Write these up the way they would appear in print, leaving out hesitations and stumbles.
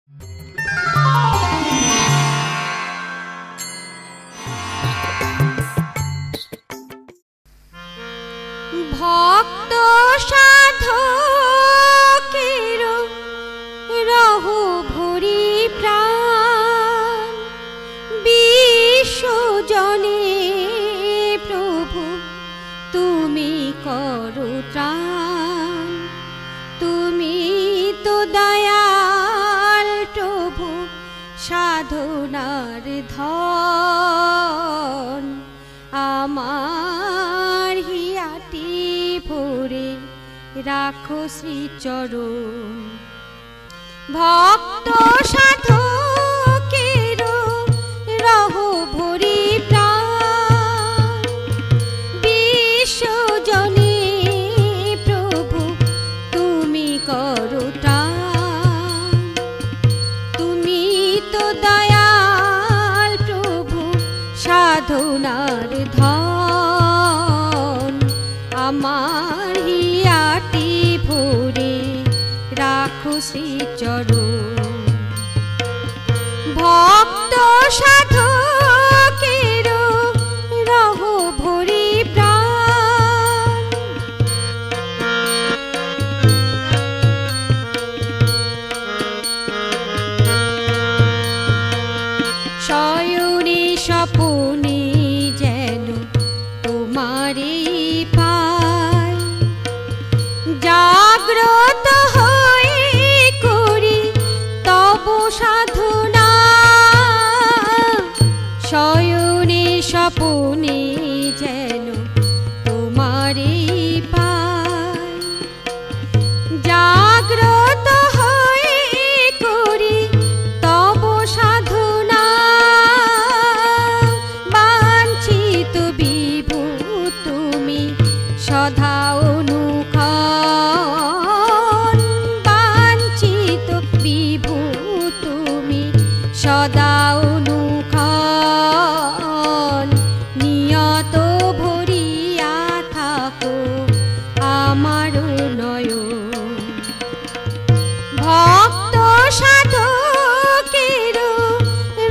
ভক্ত সাধকের রহু ভরি প্রাণ, বিশ্বজনে প্রভু তুমি করো ত্রাণ। তুমি তো দয়াল প্রভু সাধনার ধন, আমার হিয়াটি ভরে রাখো শ্রীচরণ। ভক্ত সাধকের রহু ভরি প্রাণ, বিশ্বজনে প্রভু তুমি করো ত্রাণ। তুমি তো দয়াল প্রভু সাধনার ধন, আমার হিয়াটি ভরে রাখো শ্রীচরণ। ভক্ত সাধকের রহু ভরি প্রাণ, শয়নে স্বপনে যেন তোমারে পাই, জাগ্রত হয়ে করি তব সাধনা। শয়নে স্বপনে যেন তোমারে পাই, জাগ্রত হয়ে করি তব সাধনা। বাঞ্ছিত বিভু তুমি সদা অনুক্ষণ, বাঞ্ছিত বিভু তুমি সদা অনুক্ষণ। নিয়ত ভরিয়া থাকো আমার নয়ন। ভক্ত সাধকের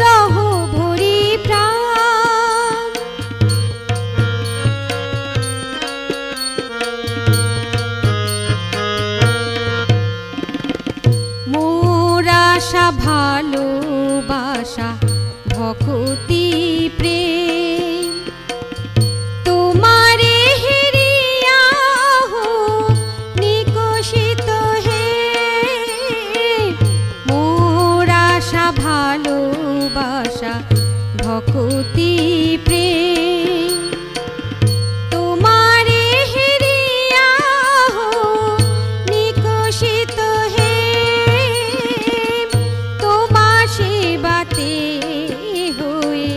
রহু ভরি প্রাণ, মোর আশা ভালোবাসা ভক্তি প্রেম, তোমারে হেরিয়া হো নিকশিত হে। মোর আশা ভালোবাসা ভক্তি প্রেম, তোমারে হেরিয়া হো নিকশিত হে। তোমার সেবাতে হয়ে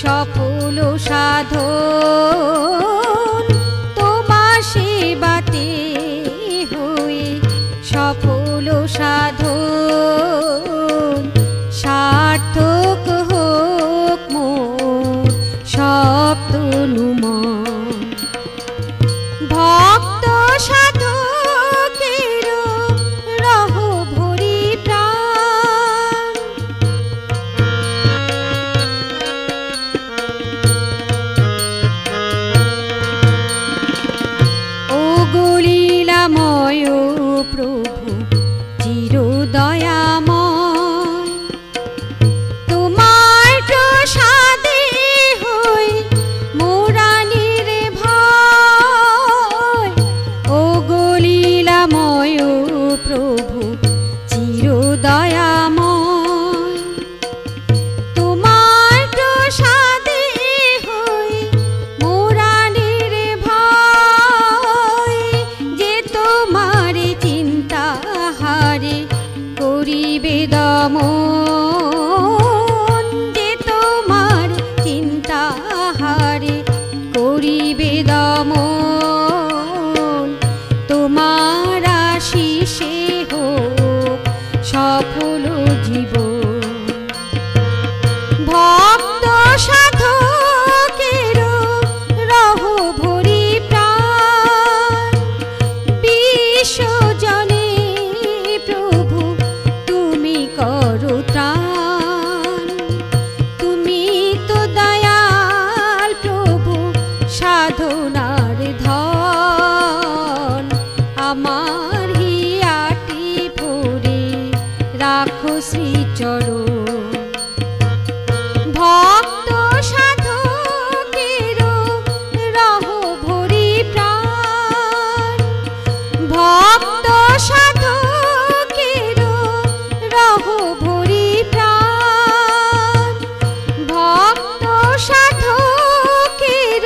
সফল সাধন, তোমার সেবাতে হয়ে সফল সাধন। সার্থক হোক মোর সব তনু মন। ভক্ত সাধকের রহু ভরি প্রাণ, ও গলীলাময় প্রভু চির দয়াময়, তোমার প্রসাদে হই মোরা নির্ভয়। ও গলীলাময় প্রভু চির দয়াময়, তোমার প্রসাদে হই মোরা নির্ভয়। যে তোমার চিন্তা হারে করিবে দমন, যে তোমার চিন্তা হারে করিবে দমন। তোমার আশিসে হোক সফল জীবন। ভক্ত সাধকের রহু ভরি প্রাণ, বিশ্বজনে প্রভু তুমি কর আমার হিয়াটি ভরে রাখো শ্রীচরণ। ভক্ত সাধকের রহ ভরি প্রাণ, ভক্ত সাধকের রহ ভরি প্রাণ, ভক্ত সাধকের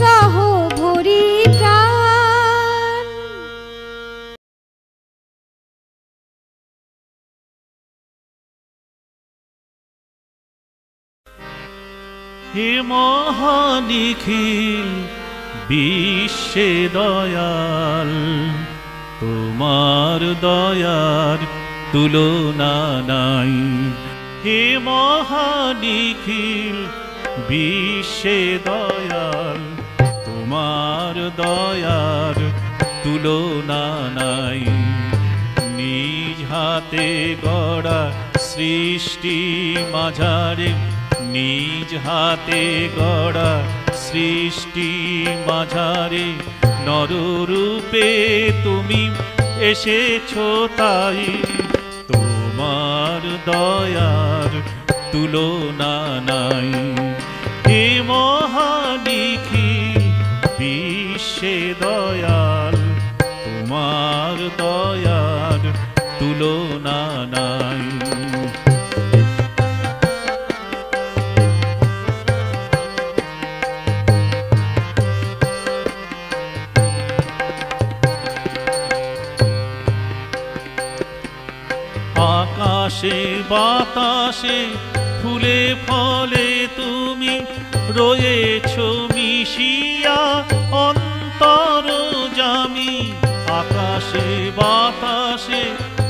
রহ ভরি প্রাণ। হে মহানিখিল বিশ্বে দয়াল, তোমার দয়ার তুলনা নাই। হে মহানিখিল বিশ্বে দয়াল, তোমার দয়ার তুলনা নাই। নিজ হাতে গড়া সৃষ্টি মাঝারে, নিজ হাতে গড়া সৃষ্টি মাঝারে নররূপে তুমি এসেছো তাই। তোমার দয়ার তুলনা নাই। হে মহানিখিল বিশ্বে দয়াল, তোমার দয়ার তুলনা নাই। আকাশে বাতাসে ফুলে ফলে তুমি রয়েছো মিশিয়া অন্তরজামি। আকাশে বাতাসে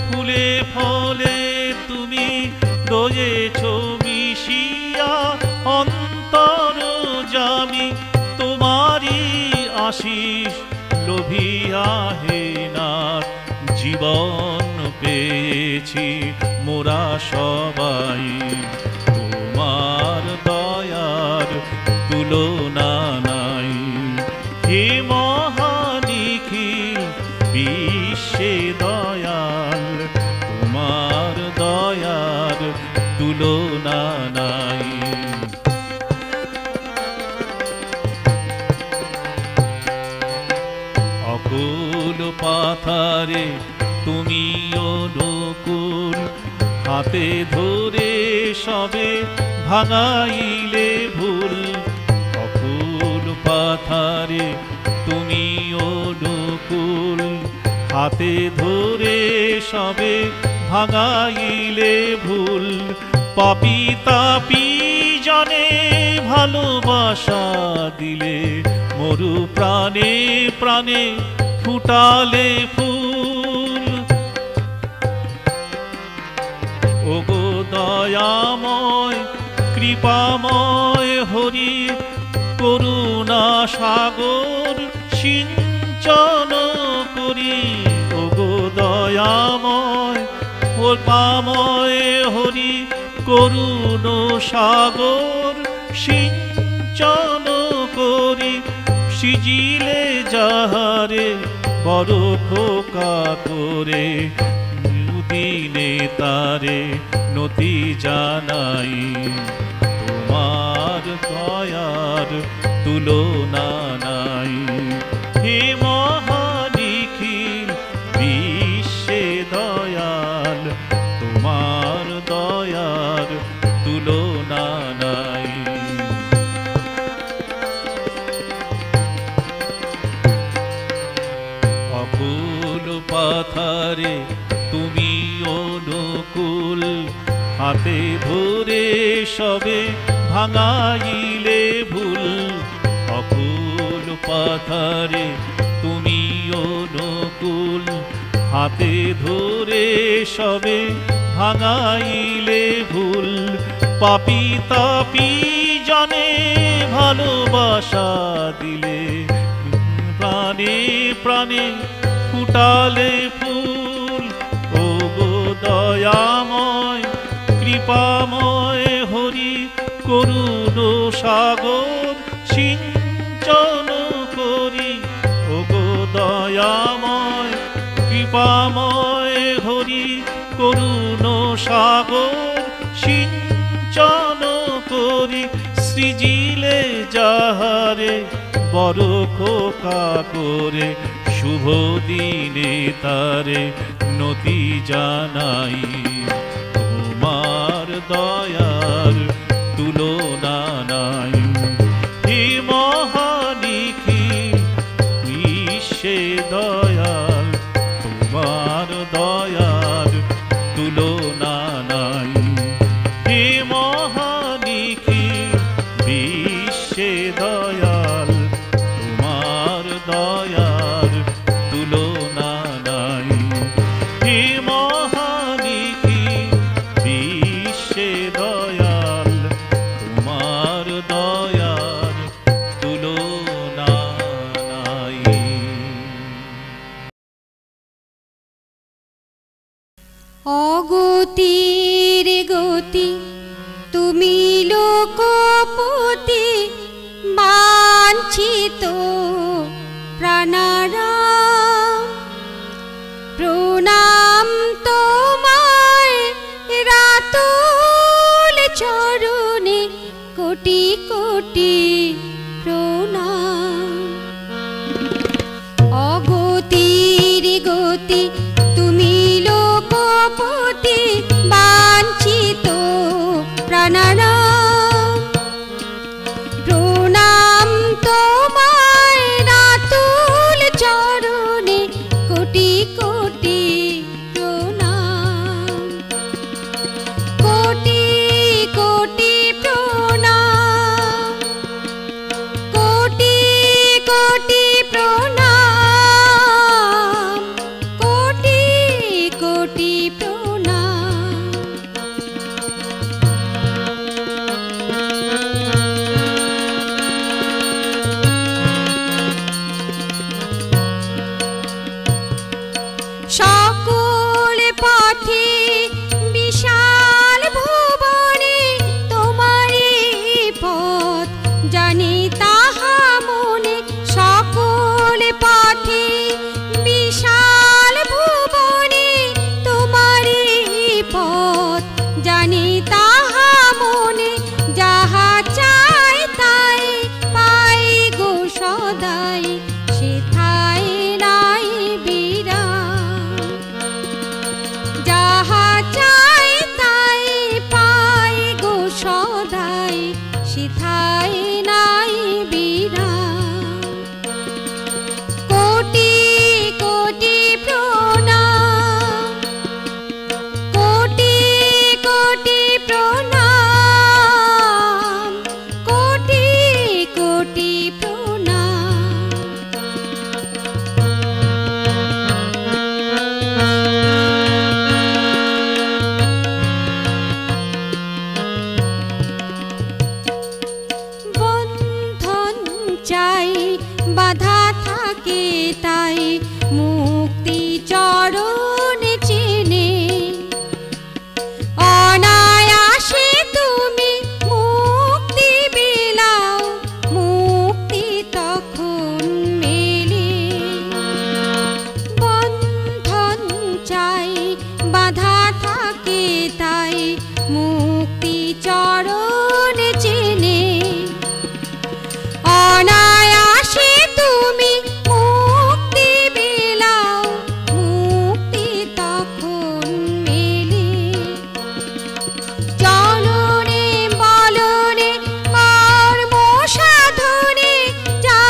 ফুলে ফলে তুমি রয়েছো মিশিয়া অন্তরজামি। তোমারই আশিস লোভিয়া হে নাথ, জীবন পেয়েছি মোরা সবাই। তোমার দয়ার তুলনা নাই। হে মহানিখিল বিশ্বে দয়াল, তোমার দয়ার তুলনা নাই। অকুল পাথারে তুমি অনুকূল, হাতে ধরে সবে ভাঙাইলে ভুল। অকুল পাথারে তুমি অনুকূল, হাতে ধরে সবে ভাঙাইলে ভুল। পাপী তাপী জনে ভালোবাসা দিলে, মরু প্রাণে প্রাণে ফুটালে ফুল। ওগো দয়াময় কৃপাময় হরি, করুণা সাগর সিঞ্চন করি। ওগো দয়াময় কৃপাময় হরি, করুণ সাগর সিঞ্চন করি। সিজিলে যাহারে বড় খোকা করে, দিনে তারে নতি জানাই। তোমার দয়ার তুলনা নাই। হে মহানিখিল বিশ্বে দয়াল, তোমার দয়ার তুলনা নাই। অকুল পাথারে তুমি অনুকূল, হাতে ধরে সবে ভাঙাইলে ভুল। অকুল পাথারে তুমি অনুকূল, হাতে ধরে সবে ভাঙাইলে ভুল। পাপী তাপী জনে ভালোবাসা দিলে, প্রাণে প্রাণে ফুটালে ফুল। ওগো দয়াময় কৃপাময় হরি, করুণ সাগর সিঞ্চন করি। ওগো দয়াময় কৃপাময় হরি করুণ সাগর সিঞ্চন করি সৃজিলে যাহারে বড় খোকা করে শুভ দিনে তারে নতি জানাই তোমার দয়ার তুলনা নাই হে মহানিখি বিশ্বে দয়াল তোমার দয়ার তুলনা নাই হে মহানিখি বিশ্বে দয়াল তোমার দয়ার তুলনা নাই হে মহানিখি বিশ্বে দয়াল তোমার দয়ার তুলনা নাই। অগতির গতি তুমি লোকপতি বাঞ্ছিত প্রাণারাম প্রণাম তোমায় রাতুল চরণে কোটি কোটি প্রণাম। অগতির গতি তুমি লোকপতি বাঞ্ছিত প্রাণারাম প্রণাম তোমায় রাতুল চরণে কোটি কোটি প্রণাম কোটি কোটি প্রণাম কোটি কোটি প্রণাম কোটি কোটি প্রণাম। সকল পথে বিশাল ভুবনে তোমারি পথ জানি তাহা মনে সকল পথে বিশাল ভুবনে তোমারি পথ জানি তাহা মনে যাহা চাই তাই পাই গো সদাই সেথায় নাই বিরাম যাহা চাই তাই পাই গো সদাই সেথায় নাই বিরাম কোটি কোটি প্রণাম কোটি কোটি প্রণাম কোটি কোটি প্রণাম। বন্ধন চাই বাধা থাকে তাই মুক্তি চরণ চেনে অনায়াসে তুমি মুক্তি বিলাও মুক্তি তখন মেলে বন্ধন চাই বাধা থাকে তাই মুক্তি চরণ চেনে অনায়াসে তুমি মুক্তি বিলাও মুক্তি তখন মেলে চলনে বলনে কর্ম সাধনে যা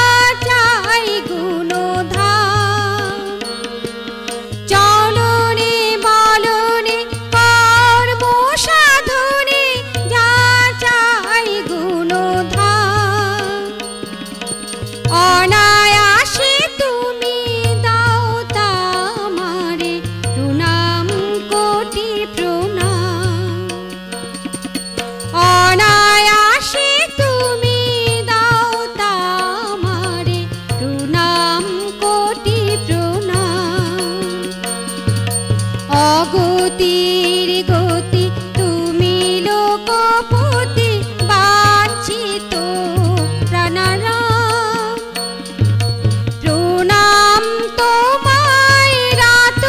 চাই গুণধাম চলনে বলনে কর্ম সাধনে যা চাই গুণধাম অনায়াসে তুমি দাও তামারে প্রণাম কোটি প্রণাম অনায়াসে তুমি দাও তামারে প্রণাম কোটি প্রণাম। অগতির গতি তুমি লোকপতি বাঞ্ছিত প্রাণারাম প্রণাম তোমায় রাত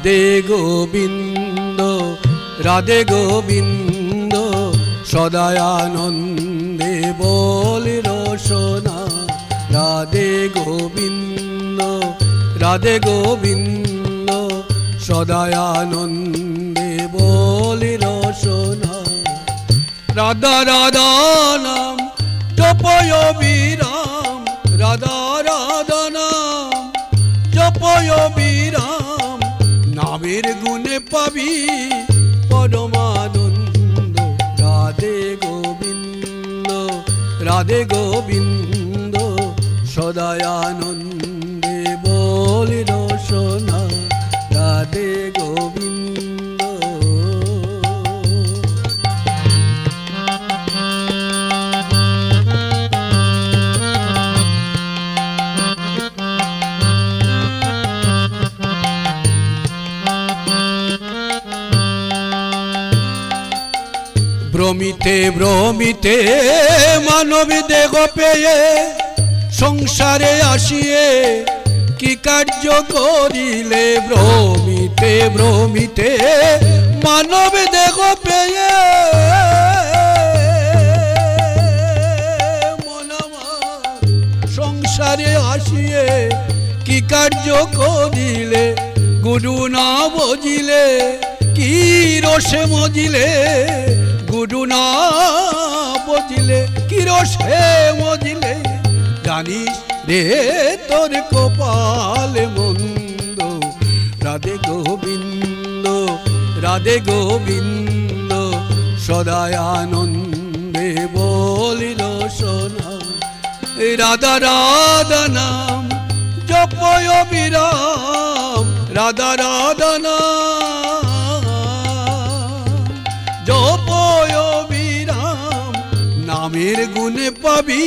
রাধে গোবিন্দ রাধে গোবিন্দ সদায় আনন্দে বলি রসনা রাধে গোবিন্দ রাধে গোবিন্দ সদায় আনন্দে বলি রসনা রাধা রাধা নাম জপয় বিরাম রাধা রাধা নাম জপয় বিরাম নামের গুণে পাবি পরমানন্দ রাধে গোবিন্দ রাধে গোবিন্দ সদায় আনন্দে বলি রসনা রাধে গোবিন্দ ভ্রমিতে ভ্রমিতে মানব দেহ পেয়ে সংসারে আসিয়ে কি কার্য করিলে ভ্রমিতে ভ্রমিতে মানব দেহ পেয়ে মন আমার সংসারে আসিয়ে কি কার্য করিলে গুরু না বুঝিলে কি রসে মজিলে গুরু না বুঝিলে কি রসে মজিলে জানিস রে তোর কপাল মন্দ রাধে গোবিন্দ রাধে গোবিন্দ সদায় আনন্দে বলি রসনা রাধা রাধা নাম জপয় বিরাম রাধা রাধা নাম জপয় বিরাম নামের গুণে পাবি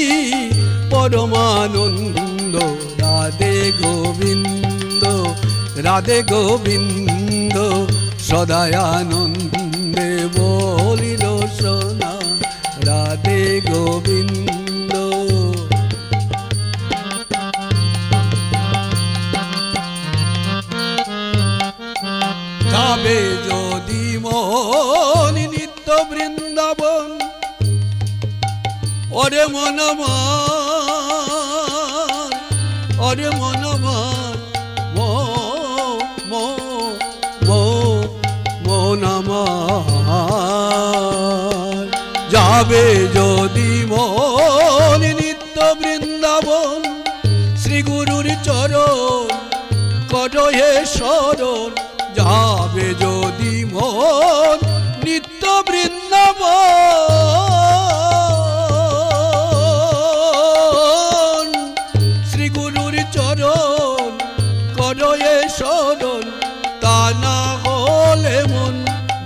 পরমানন্দ রাধে গোবিন্দ রাধে গোবিন্দ সদায় আনন্দে বলি রসনা রাধে গোবিন্দ যাবে যদি মন নিত্য বৃন্দাবন ওরে মন আমার ওরে মন আমার মন আমার যাবে যদি মন নিত্য বৃন্দাবন শ্রী গুরুর চরণ করহে শরণ যাবে যদি মন নিত্য বৃন্দাবন শ্রী গুরুর চরণ করয়ে শরণ তা না হলে মন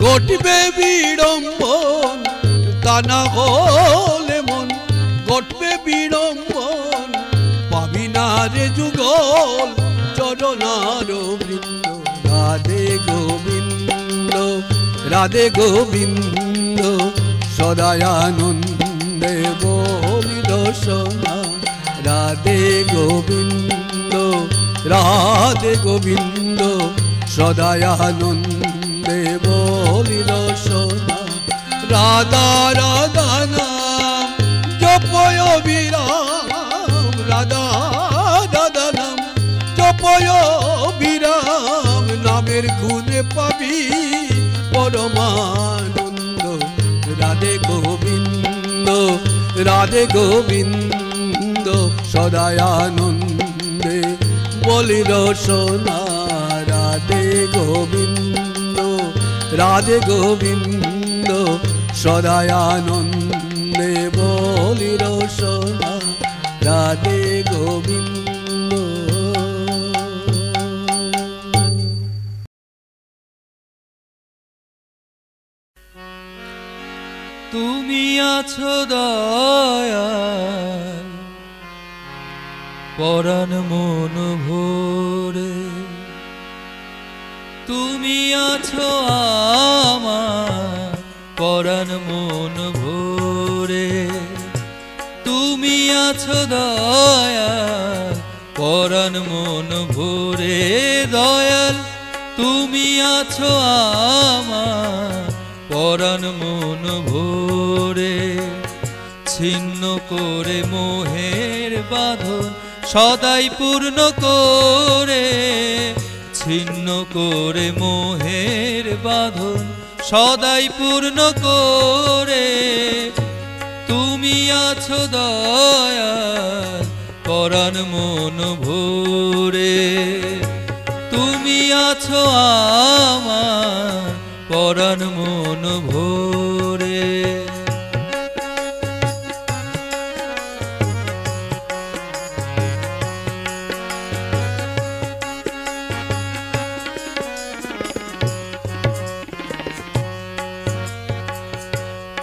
ঘটবে বিড়ম্বন তা না হলে মন ঘটবে বিড়ম্বন পাবি না রে যুগল চরণার বৃন্দ রাধে গোবিন্দ রাধে গোবিন্দ সদায় আনন্দে বলি রসনা রাধে গোবিন্দ রাধে গোবিন্দ সদায় আনন্দে বলি রসনা রাধা রাধা নাম জপয় বিরাম রাধা রাধা নাম জপয় বিরাম নামের গুণে পাবি পরমানন্দ রাধে গোবিন্দ রাধে গোবিন্দ সদায় আনন্দে বলি রসনা রাধে গোবিন্দ রাধে গোবিন্দ সদায় আনন্দে বলি রসনা রাধে গোবিন্দ তুমি আছো দয়াল পরাণ মন ভরে তুমি আছো আমার পরাণ মন ভরে তুমি আছো দয়াল পরাণ মন ভরে দয়াল তুমি আছো আমার পরাণ মন ভরে। ছিন্ন করে মোহের বাঁধন সদাই পূর্ণ করে, ছিন্ন করে মোহের বাঁধন সদাই পূর্ণ করে। তুমি আছো দয়াল পরাণ মন ভরে, তুমি আছো আমার পরাণ মন ভরে।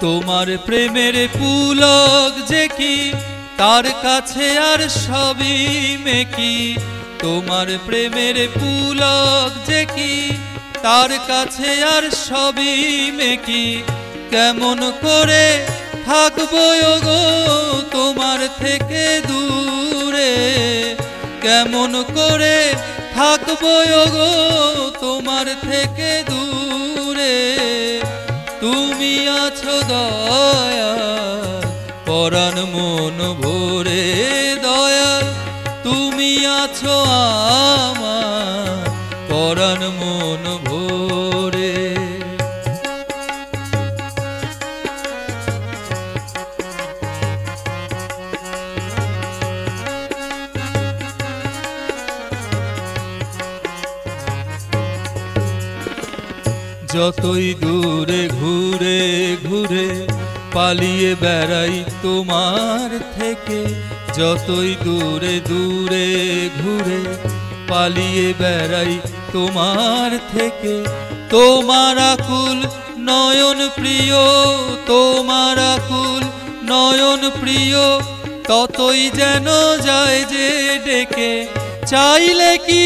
তোমার প্রেমের পুলক যে কি তার কাছে আর সবই মেকি, তোমার প্রেমের পুলক যে কি তার কাছে আর সবই মেকি। কেমন করে থাকবো গো তোমার থেকে দূরে, কেমন করে থাকবো গো তোমার থেকে দূরে। তুমি আছো দয়াল পরাণ মন ভরে, দয়াল তুমি আছো আমার পরাণ মন ভরে। যতই দূরে ঘুরে ঘুরে পালিয়ে বেড়াই তোমার থেকে, যতই দূরে দূরে ঘুরে পালিয়ে বেড়াই তোমার থেকে। তোমার আকুল নয়ন প্রিয়, তোমার আকুল নয়ন প্রিয়, ততই যেন যায় যে ডেকে। চাইলে কি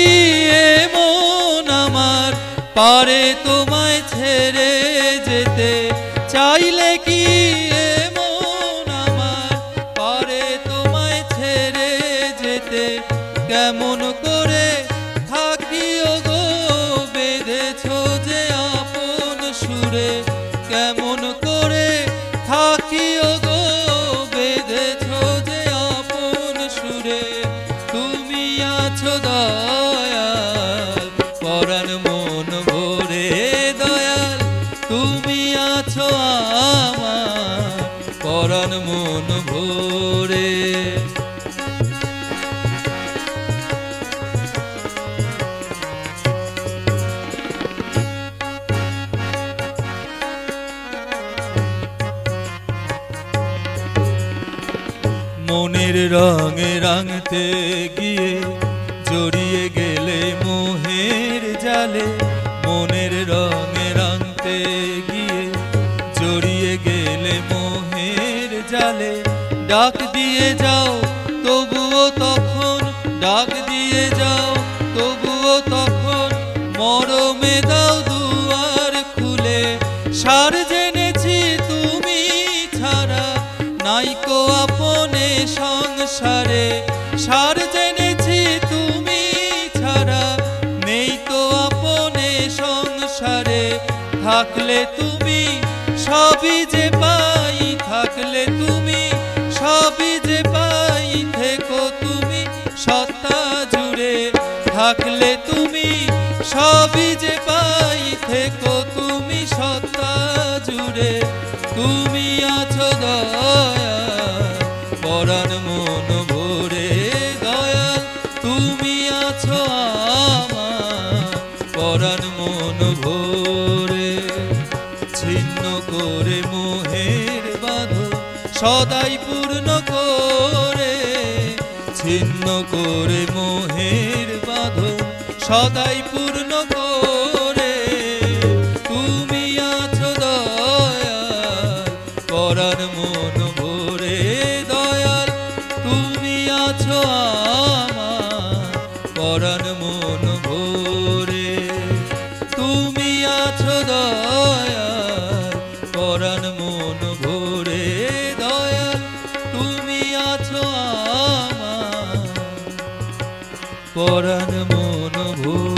এমন আমার পারে তোমায় ছেড়ে যেতে, চাইলে কি এমন আমার পারে তোমায় ছেড়ে যেতে। কেমন করে থাকি গো বেঁধেছ যে আপন সুরে, কেমন করে থাকি গো বেঁধেছ যে আপন সুরে। তুমি আছো দয়াল পরাণ মন ভরে, দয়াল তুমি আছো আমার পরাণ মন ভরে। মনের রঙে রাঙতে গিয়ে জড়িয়ে গেলে মোহের জালে, মনের রঙে রাঙতে গিয়ে জড়িয়ে গেলে মোহের জালে। ডাক দিয়ে যাও তবুও তখন, ডাক দিয়ে যাও তবুও তখন, মরমে দাও দুয়ার খুলে। সার জেনেছি তুমি ছাড়া নাইকো আপনে সংসারে, সার জেনেছি তুমি ছাড়া নেই তো আপনে সংসারে। থাকলে তুমি সবই যে পাই, থাকলে তুমি সবই যে পাই, থেকো তুমি সত্তা জুড়ে। থাকলে তুমি সবই যে পাই, থেকো তুমি সত্তা জুড়ে। তুমি আছো দয়াল পরাণ মন ভরে, দয়াল তুমি আছো আমার পরাণ মন ভরে। ছিন্ন করে মোহের বাঁধন সদাই পূর্ণ করে, ছিন্ন করে মোহের বাঁধন সদাই পূর্ণ করে। তুমি আছো দয়াল পরাণ মন ভরে, দয়াল তুমি আছো আমার পরাণ মন ভরে। তুমি আছো দয়াল পরাণ মন ভরে, দয়াল তুমি আছো আমার পরাণ মন ভরে।